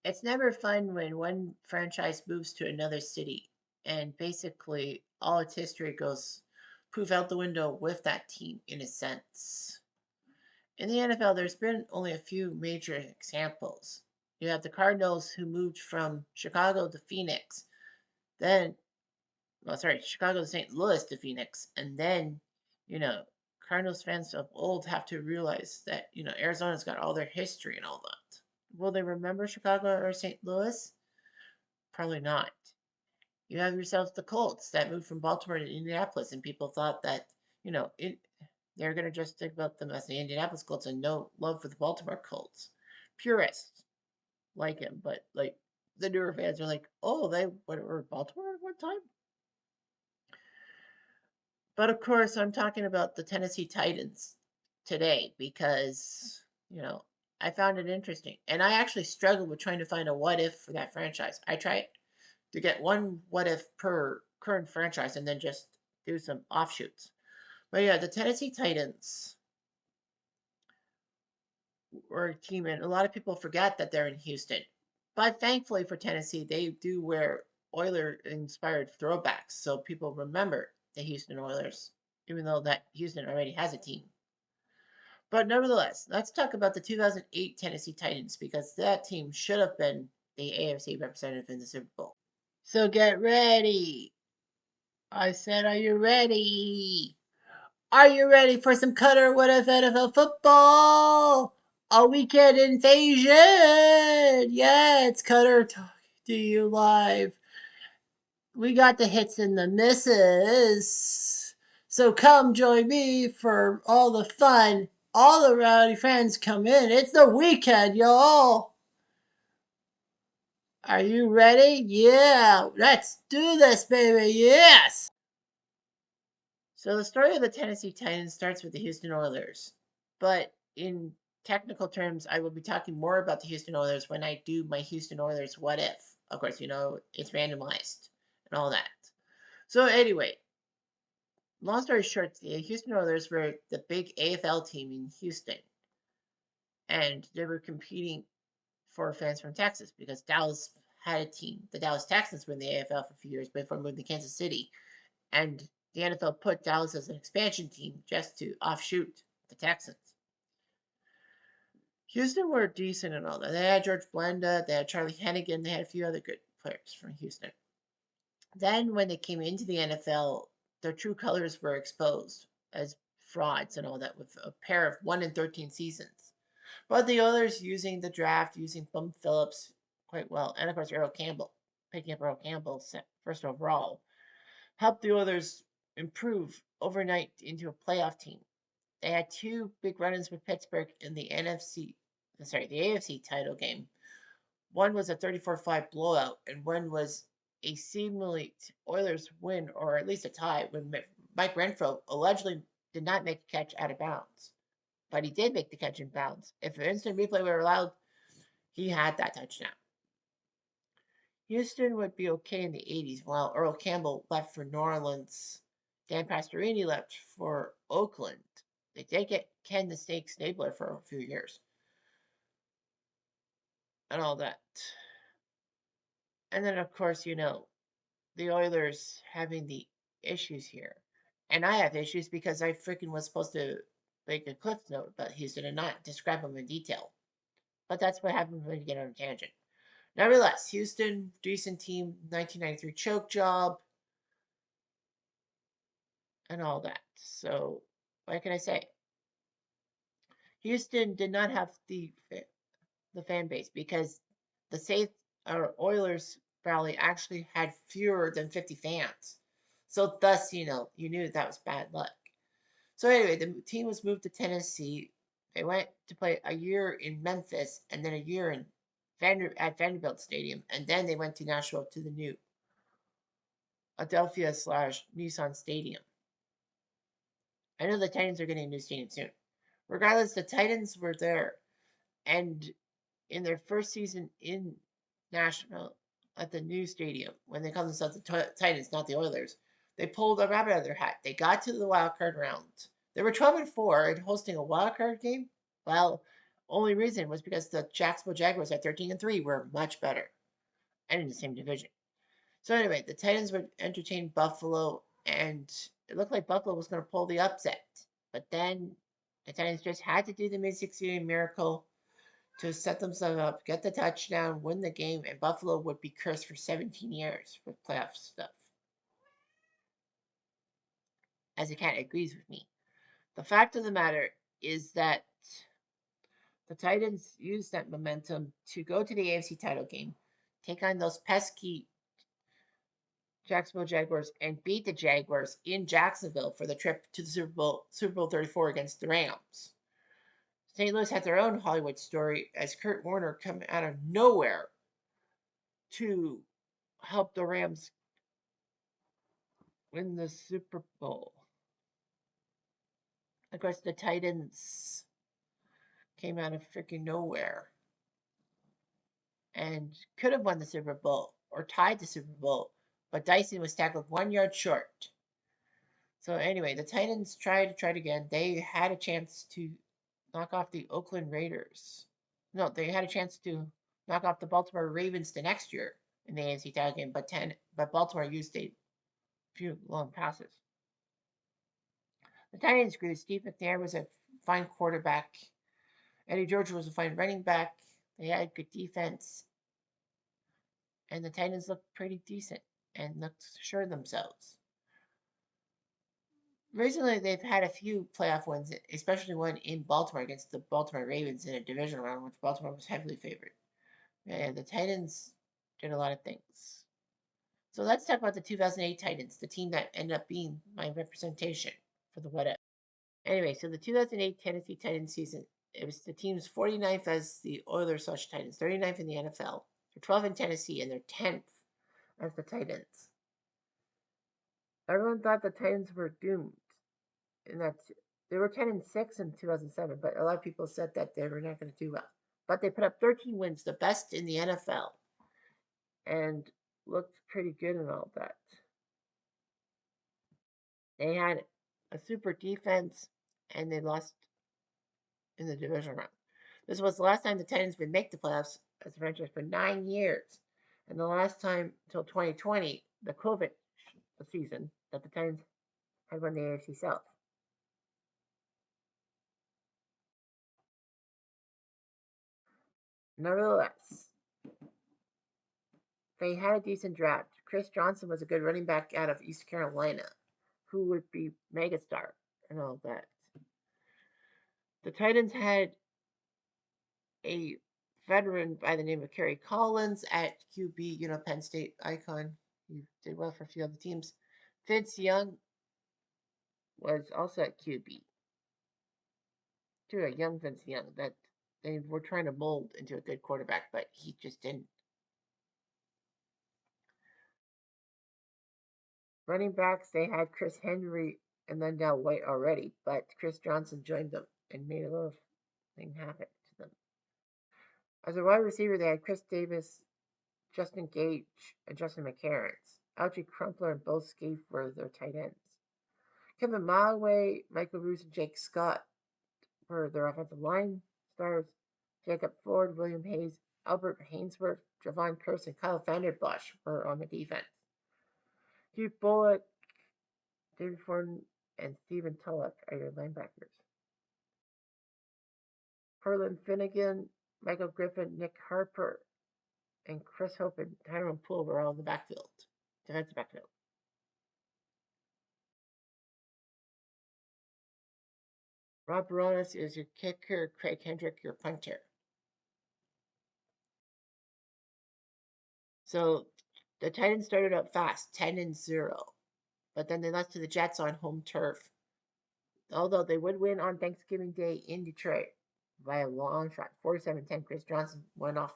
It's never fun when one franchise moves to another city and basically all its history goes poof out the window with that team in a sense. In the NFL, there's been only a few major examples. You have the Cardinals who moved from Chicago to Phoenix, then, Chicago to St. Louis to Phoenix, and then, you know, Cardinals fans of old have to realize that, Arizona's got all their history and all that. Will they remember Chicago or St. Louis? Probably not. You have yourselves the Colts that moved from Baltimore to Indianapolis, and people thought that, they're going to just think about them as the Indianapolis Colts and no love for the Baltimore Colts. Purists like him, but like the newer fans are like, oh, they were Baltimore at one time? But of course, I'm talking about the Tennessee Titans today because, you know, I found it interesting. And I actually struggled with trying to find a what if for that franchise. I tried to get one what if per current franchise and then just do some offshoots. But yeah, the Tennessee Titans were a team, and a lot of people forget that they're in Houston. But thankfully for Tennessee, they do wear Oiler inspired throwbacks, so people remember the Houston Oilers, even though that Houston already has a team. But nevertheless, let's talk about the 2008 Tennessee Titans because that team should have been the AFC representative in the Super Bowl. So get ready. I said, are you ready? Are you ready for some Cutter What If NFL football? A weekend invasion! Yeah, it's Cutter talking to you live. We got the hits and the misses. So come join me for all the fun. All the rowdy friends come in. It's the weekend, y'all. Are you ready? Yeah, let's do this, baby. Yes. So the story of the Tennessee Titans starts with the Houston Oilers. But in technical terms, I will be talking more about the Houston Oilers when I do my Houston Oilers what if. Of course, it's randomized and all that. So anyway, long story short, the Houston Oilers were the big AFL team in Houston. And they were competing for fans from Texas because Dallas had a team. The Dallas Texans were in the AFL for a few years before moving to Kansas City. And the NFL put Dallas as an expansion team just to offshoot the Texans. Houston were decent and all that. They had George Blenda, they had Charlie Hennigan, they had a few other good players from Houston. Then, when they came into the NFL, their true colors were exposed as frauds and all that with a pair of 1 in 13 seasons. But the others using the draft, using Bum Phillips quite well, and of course Earl Campbell, picking up Earl Campbell first overall, helped the others improve overnight into a playoff team. They had two big run-ins with Pittsburgh in the the AFC title game. One was a 34-5 blowout, and one was a seemingly Oilers win, or at least a tie, when Mike Renfro allegedly did not make a catch out of bounds. But he did make the catch in bounds. If an instant replay were allowed, he had that touchdown. Houston would be okay in the 80s while Earl Campbell left for New Orleans. Dan Pastorini left for Oakland. They did get Ken the Snake Stabler for a few years. And all that. And then, of course, the Oilers having the issues here. And I have issues because I freaking was supposed to make a cliff note about Houston and not describe them in detail. But that's what happens when you get on a tangent. Nevertheless, Houston, decent team, 1993 choke job, and all that. So, what can I say? Houston did not have the fan base because the Saints or Oilers rally actually had fewer than 50 fans. So thus, you knew that was bad luck. So anyway, the team was moved to Tennessee. They went to play a year in Memphis and then a year in at Vanderbilt Stadium, and then they went to Nashville to the new Adelphia / Nissan Stadium. I know the Titans are getting a new stadium soon. Regardless, the Titans were there, and in their first season in Nashville at the new stadium, when they call themselves the Titans, not the Oilers, they pulled a rabbit out of their hat. They got to the wild card round. They were 12-4 and hosting a wild card game. Well, Only reason was because the Jacksonville Jaguars at 13-3 were much better and in the same division. So anyway, the Titans would entertain Buffalo, and it looked like Buffalo was going to pull the upset. But then the Titans just had to do the mid-60 miracle to set themselves up, get the touchdown, win the game, and Buffalo would be cursed for 17 years with playoff stuff. As a cat agrees with me. The fact of the matter is that the Titans used that momentum to go to the AFC title game, take on those pesky Jacksonville Jaguars, and beat the Jaguars in Jacksonville for the trip to the Super Bowl 34 against the Rams. St. Louis had their own Hollywood story as Kurt Warner come out of nowhere to help the Rams win the Super Bowl. Of course, the Titans came out of freaking nowhere and could have won the Super Bowl or tied the Super Bowl, but Dyson was tackled 1 yard short. So anyway, the Titans tried again. They had a chance to knock off the Oakland Raiders. No, they had a chance to knock off the Baltimore Ravens the next year in the AFC title game, but Baltimore used a few long passes. The Titans grew. Steve McNair was a fine quarterback. Eddie George was a fine running back. They had good defense, and the Titans looked pretty decent and looked sure of themselves. Recently, they've had a few playoff wins, especially one in Baltimore against the Baltimore Ravens in a division round, which Baltimore was heavily favored. And the Titans did a lot of things. So let's talk about the 2008 Titans, the team that ended up being my representation for the what if. Anyway, so the 2008 Tennessee Titans season, it was the team's 49th as the Oilers/Titans, 39th in the NFL. They're 12th in Tennessee, and they're 10th as the Titans. Everyone thought the Titans were doomed, and that they were 10-6 in 2007, but a lot of people said that they were not going to do well. But they put up 13 wins, the best in the NFL, and looked pretty good and all that. They had a super defense, and they lost in the division round. This was the last time the Titans would make the playoffs as a franchise for 9 years, and the last time until 2020, the COVID season, that the Titans had won the AFC South. Nevertheless, they had a decent draft. Chris Johnson was a good running back out of East Carolina, who would be megastar and all that. The Titans had a veteran by the name of Kerry Collins at QB, Penn State icon. He did well for a few other teams. Vince Young was also at QB. To a young Vince Young that they were trying to mold into a good quarterback, but he just didn't. Running backs, they had Chris Henry and Lendell White already, but Chris Johnson joined them and made a little thing happen to them. As a wide receiver, they had Chris Davis, Justin Gage, and Justin McCarrons. Algie Crumpler and Bill Scaife were their tight ends. Kevin Mileway, Michael Roos, and Jake Scott were their offensive line stars. Jacob Ford, William Hayes, Albert Hainsworth, Javon Curse, and Kyle Vanderbush were on the defense. Hugh Bullock, David Ford, and Stephen Tulloch are your linebackers. Cortland Finnegan, Michael Griffin, Nick Harper, and Chris Hope and Tyrone Poole were all in the backfield, defensive backfield. Rob Baronis is your kicker, Craig Hendrick your punter. So the Titans started out fast, 10-0, but then they lost to the Jets on home turf. Although they would win on Thanksgiving Day in Detroit by a long shot, 47-10. Chris Johnson went off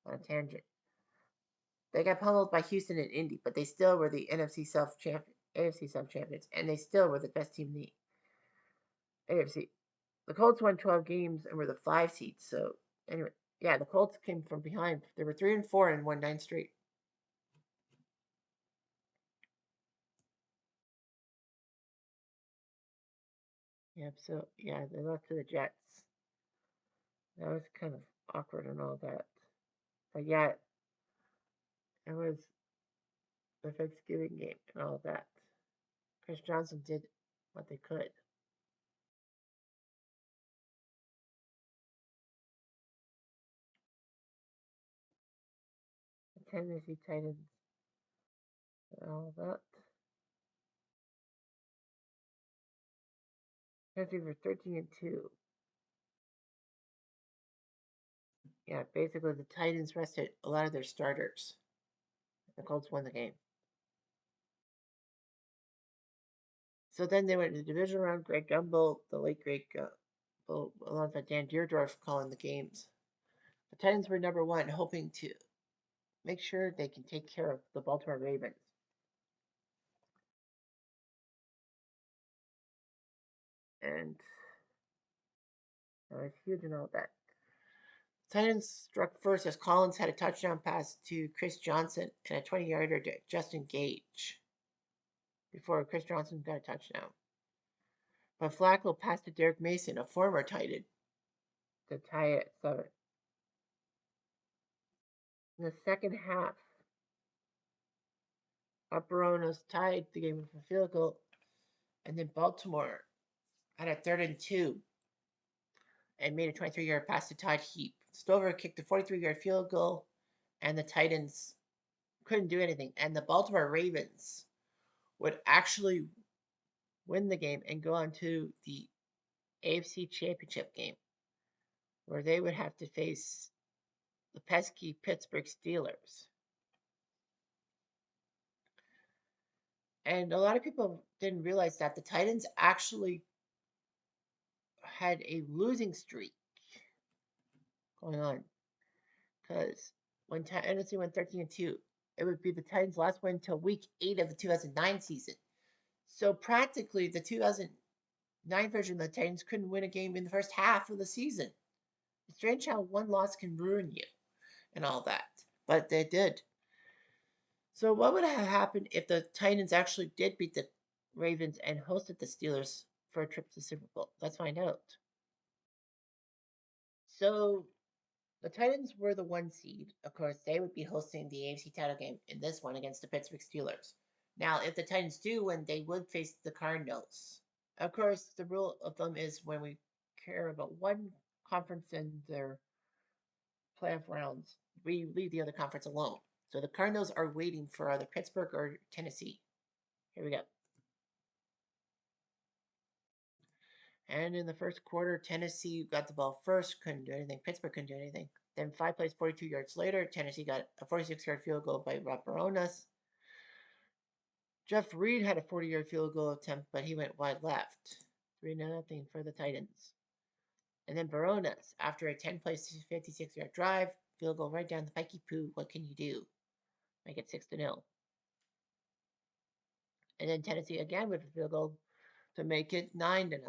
on a tangent. They got pummeled by Houston and Indy, but they still were the AFC South champions, and they still were the best team in the AFC. The Colts won 12 games and were the 5 seeds. So anyway, yeah, the Colts came from behind. They were 3-4 and won 9 straight. Yep. So yeah, they lost to the Jets. That was kind of awkward and all that. But yet, it was the Thanksgiving game and all that. Chris Johnson did what they could. The Tennessee Titans and all that. Tennessee were 13-2. Yeah, basically the Titans rested a lot of their starters. The Colts won the game. So then they went to the division round. Greg Gumbel, the late Greg Gumbel, alongside Dan Deerdorf calling the games. The Titans were number one, hoping to make sure they can take care of the Baltimore Ravens. And that was huge and all that. Titans struck first as Collins had a touchdown pass to Chris Johnson and a 20-yarder to Justin Gage before Chris Johnson got a touchdown. But Flacco passed to Derek Mason, a former Titan, to tie it at 7. In the second half, Baronos tied the game with a field goal, and then Baltimore had a 3rd and 2 and made a 23-yard pass to Todd Heap. Stover kicked a 43-yard field goal, and the Titans couldn't do anything. And the Baltimore Ravens would actually win the game and go on to the AFC Championship game, where they would have to face the pesky Pittsburgh Steelers. And a lot of people didn't realize that the Titans actually had a losing streak going on. Because when Tennessee went 13-2, it would be the Titans' last win until week 8 of the 2009 season. So practically, the 2009 version of the Titans couldn't win a game in the first half of the season. It's strange how one loss can ruin you and all that. But they did. So what would have happened if the Titans actually did beat the Ravens and hosted the Steelers for a trip to the Super Bowl? Let's find out. So the Titans were the 1 seed. Of course, they would be hosting the AFC title game in this one against the Pittsburgh Steelers. Now, if the Titans do win, they would face the Cardinals. Of course, the rule of thumb is when we care about one conference in their playoff rounds, we leave the other conference alone. So the Cardinals are waiting for either Pittsburgh or Tennessee. Here we go. And in the first quarter, Tennessee got the ball first, couldn't do anything. Pittsburgh couldn't do anything. Then 5 plays, 42 yards later, Tennessee got a 46-yard field goal by Rob Baronas. Jeff Reed had a 40-yard field goal attempt, but he went wide left. 3-0 for the Titans. And then Baronas, after a 10-play, 56-yard drive, field goal right down the pikey poo. What can you do? Make it 6-0. And then Tennessee again with a field goal to make it 9-0.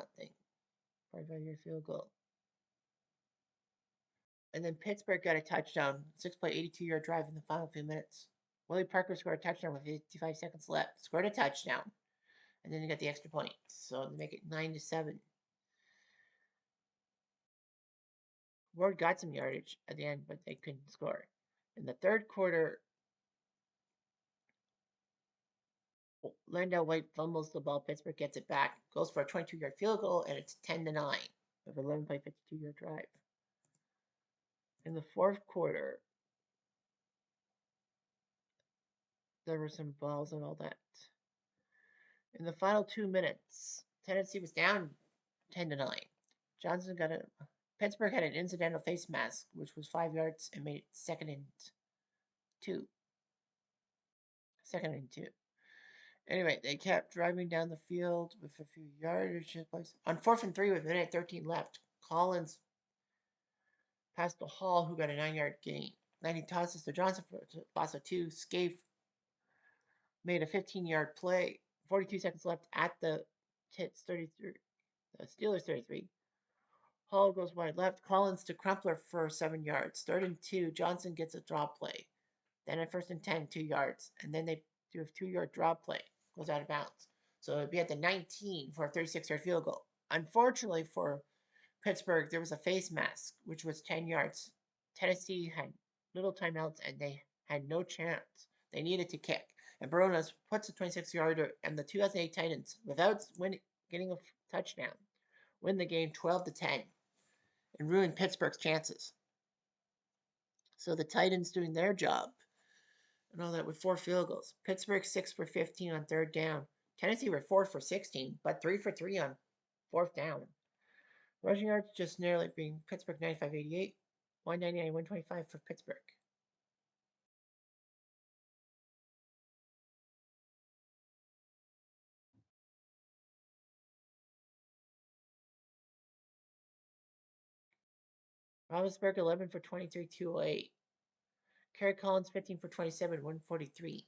45-yard field goal. And then Pittsburgh got a touchdown, 6-play, 82-yard drive in the final few minutes. Willie Parker scored a touchdown with 55 seconds left. Scored a touchdown. And then they got the extra point. So they make it 9-7. Ward got some yardage at the end, but they couldn't score. In the third quarter, Landell White fumbles the ball. Pittsburgh gets it back, goes for a 22-yard field goal, and it's 10-9 with 11-play, 52-yard drive. In the fourth quarter, there were some balls and all that. In the final 2 minutes, Tennessee was down 10-9. Johnson got a Pittsburgh had an incidental face mask, which was 5 yards, and made it 2nd and 2. 2nd and 2. Anyway, they kept driving down the field with a few yardage. On 4th and 3 with a minute 13 left, Collins passed to Hall, who got a 9-yard gain. Then he tosses to Johnson for loss of 2. Scaife made a 15-yard play. 42 seconds left at the Steelers 33. Hall goes wide left. Collins to Crumpler for 7 yards. 3rd and 2. Johnson gets a drop play. Then at 1st and 10, 2 yards. And then they do a 2-yard drop play. Goes out of bounds. So it'd be at the 19 for a 36-yard field goal. Unfortunately for Pittsburgh, there was a face mask, which was 10 yards. Tennessee had little timeouts and they had no chance. They needed to kick. And Baronas puts a 26-yarder, and the 2008 Titans, without getting a touchdown, win the game 12-10 and ruin Pittsburgh's chances. So the Titans doing their job and all that with 4 field goals. Pittsburgh 6 for 15 on 3rd down. Tennessee were 4 for 16, but 3 for 3 on 4th down. Rushing yards just narrowly being Pittsburgh 95-88, 199, 125 for Pittsburgh. Roethlisberger 11 for 23, 208. Kerry Collins 15 for 27, 143.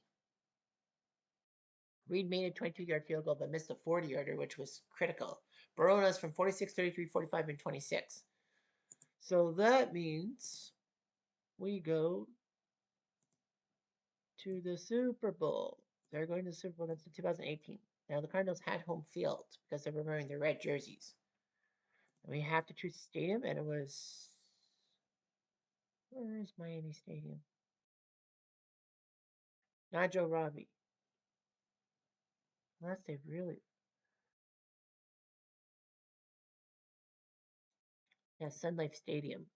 Reed made a 22-yard field goal but missed a 40-yarder, which was critical. Baronas from 46, 33, 45, and 26. So that means we go to the Super Bowl. They're going to the Super Bowl. That's in 2018. Now, the Cardinals had home field because they were wearing their red jerseys. And we have to choose a stadium, and it was... Where is Miami Stadium? Not Joe Robbie. Unless they really... Yeah, Sun Life Stadium.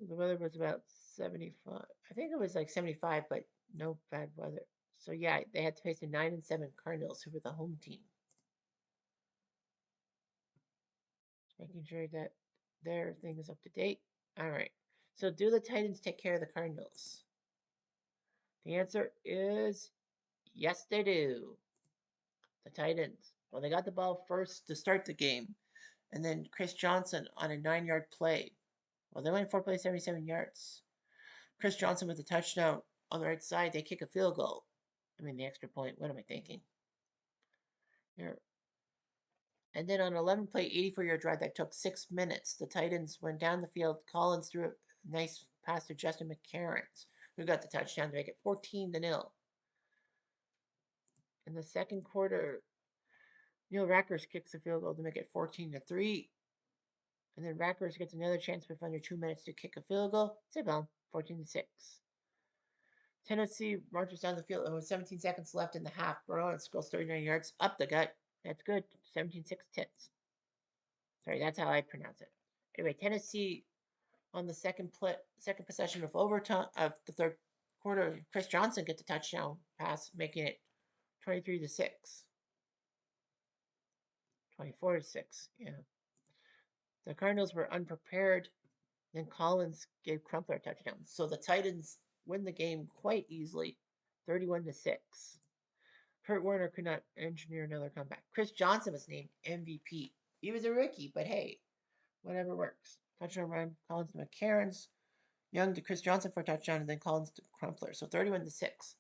The weather was about 75. I think it was like 75, but no bad weather. So yeah, they had to face the 9-7 Cardinals, who were the home team. Making sure that their thing is up to date. All right. So do the Titans take care of the Cardinals? The answer is yes, they do. The Titans. Well, they got the ball first to start the game, and then Chris Johnson on a 9-yard play. Well, they went 4 plays, 77 yards. Chris Johnson with a touchdown on the right side. They kick a field goal. I mean, the extra point. What am I thinking? Here. And then on an 11-play, 84-yard drive that took 6 minutes, the Titans went down the field. Collins threw a nice pass to Justin McCarrons, who got the touchdown to make it 14-0. In the second quarter, Neil Rackers kicks a field goal to make it 14-3. And then Rackers gets another chance with under 2 minutes to kick a field goal. It's about 14-6. Tennessee marches down the field with 17 seconds left in the half. Baronas goes 39 yards up the gut. That's good. 17-6 tits. Sorry, that's how I pronounce it. Anyway, Tennessee on the second possession of overtime of the third quarter, Chris Johnson gets a touchdown pass, making it 23-6. 24-6. Yeah. The Cardinals were unprepared. Then Collins gave Crumpler a touchdown. So the Titans win the game quite easily, 31-6. Kurt Warner could not engineer another comeback. Chris Johnson was named MVP. He was a rookie, but hey, whatever works. Touchdown run, Collins to McCarrons, Young to Chris Johnson for a touchdown, and then Collins to Crumpler. So 31-6.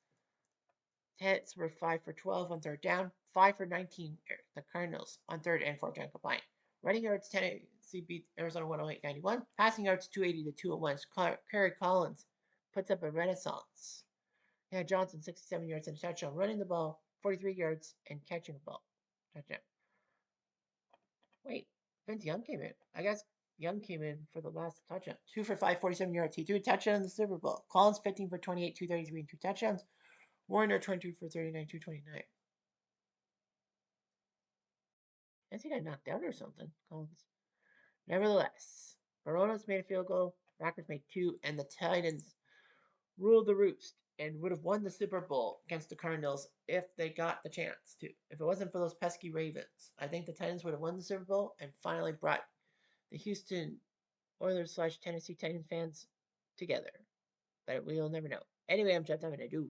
Hits were 5 for 12 on 3rd down, 5 for 19, the Cardinals on 3rd and 4th down combined. Running yards, Tennessee beat Arizona 108-91. Passing yards, 280-201. Kerry Collins puts up a renaissance. Yeah, Johnson, 67 yards and a touchdown. Running the ball, 43 yards and catching the ball. Touchdown. Wait, Vince Young came in. I guess Young came in for the last touchdown. 2 for 5, 47 yards. He threw a touchdown in the Super Bowl. Collins, 15 for 28, 233 and 2 touchdowns. Warner, 22 for 39, 229. I guess he got knocked out or something, Collins. Nevertheless, Baronas made a field goal, Rackers made 2, and the Titans ruled the roost and would have won the Super Bowl against the Cardinals if they got the chance to. If it wasn't for those pesky Ravens, I think the Titans would have won the Super Bowl and finally brought the Houston Oilers / Tennessee Titans fans together. But we'll never know. Anyway, I'm Jeff. I'm going to do.